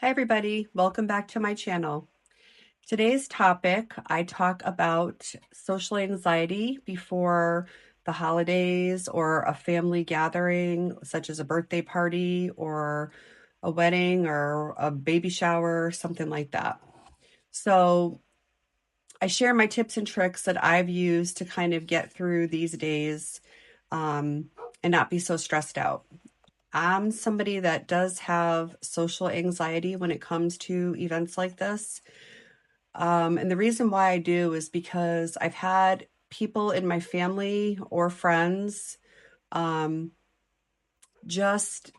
Hi everybody, welcome back to my channel. Today's topic, I talk about social anxiety before the holidays or a family gathering, such as a birthday party or a wedding or a baby shower, something like that. So I share my tips and tricks that I've used to kind of get through these days and not be so stressed out. I'm somebody that does have social anxiety when it comes to events like this. And the reason why I do is because I've had people in my family or friends um, just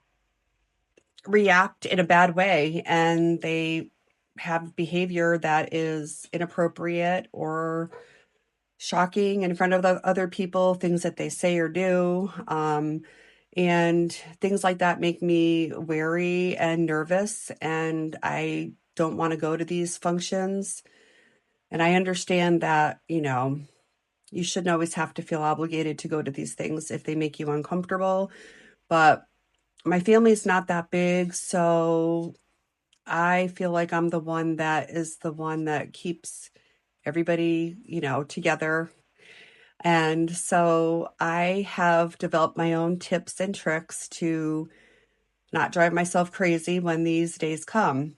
react in a bad way, and they have behavior that is inappropriate or shocking in front of the other people, things that they say or do. And things like that make me wary and nervous, and I don't want to go to these functions. And I understand that, you shouldn't always have to feel obligated to go to these things if they make you uncomfortable. But my family's not that big, so I feel like I'm the one that keeps everybody, together. And so I have developed my own tips and tricks to not drive myself crazy when these days come.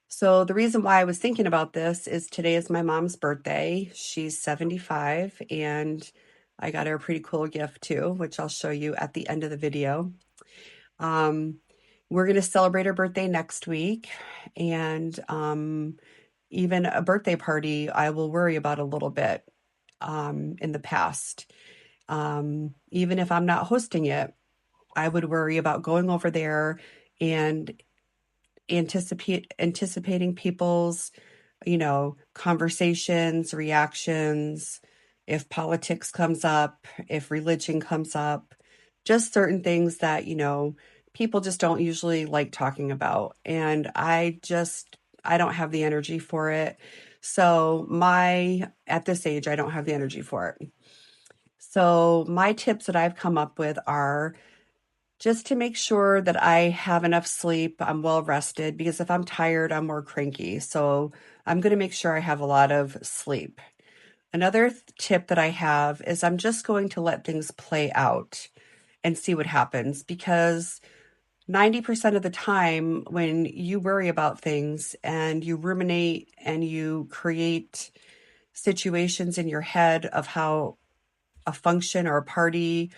So the reason why I was thinking about this is today is my mom's birthday. She's 75, and I got her a pretty cool gift too, which I'll show you at the end of the video. Um, we're going to celebrate her birthday next week, and even a birthday party I will worry about a little bit in the past. Even if I'm not hosting it, I would worry about going over there and anticipating people's, conversations, reactions, if politics comes up, if religion comes up, just certain things that, people just don't usually like talking about. And I don't have the energy for it. So at this age, I don't have the energy for it. So my tips that I've come up with are just to make sure that I have enough sleep, I'm well rested, because if I'm tired, I'm more cranky. So I'm going to make sure I have a lot of sleep. Another tip that I have is I'm just going to let things play out and see what happens, because 90% of the time when you worry about things and you ruminate and you create situations in your head of how a function or a party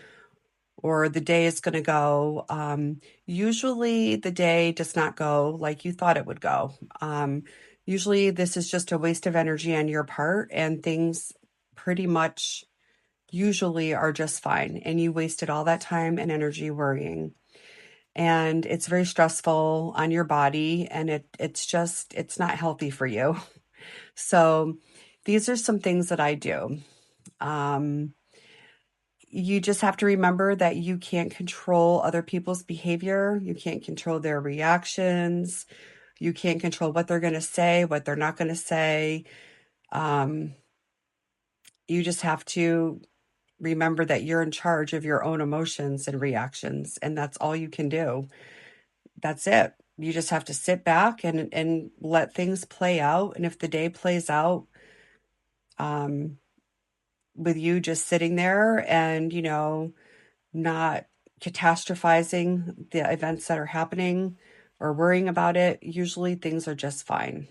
or the day is going to go. Usually the day does not go like you thought it would go. Usually this is just a waste of energy on your part, and things pretty much usually are just fine. And you wasted all that time and energy worrying. And it's very stressful on your body, and it's not healthy for you. So these are some things that I do. Um, you just have to remember that you can't control other people's behavior. You can't control their reactions. You can't control what they're going to say, what they're not going to say. Um, you just have to remember that you're in charge of your own emotions and reactions, and that's all you can do. That's it. You just have to sit back and let things play out. And if the day plays out, um, with you just sitting there and, not catastrophizing the events that are happening or worrying about it, usually things are just fine.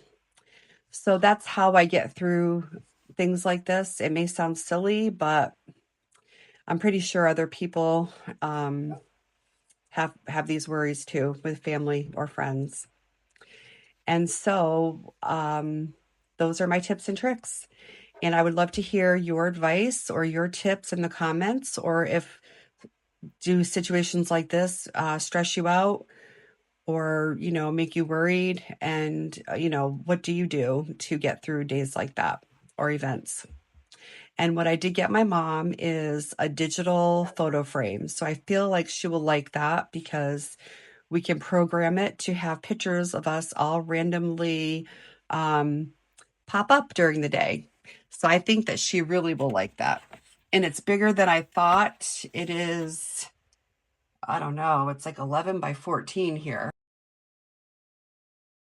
So that's how I get through things like this. It may sound silly, but I'm pretty sure other people have these worries too with family or friends. And so those are my tips and tricks. And I would love to hear your advice or your tips in the comments, or if do situations like this stress you out or, make you worried? And, what do you do to get through days like that or events? And what I did get my mom is a digital photo frame. So I feel like she will like that, because we can program it to have pictures of us all randomly um, pop up during the day. So I think that she really will like that. And it's bigger than I thought. It is, I don't know, it's like 11 by 14 here.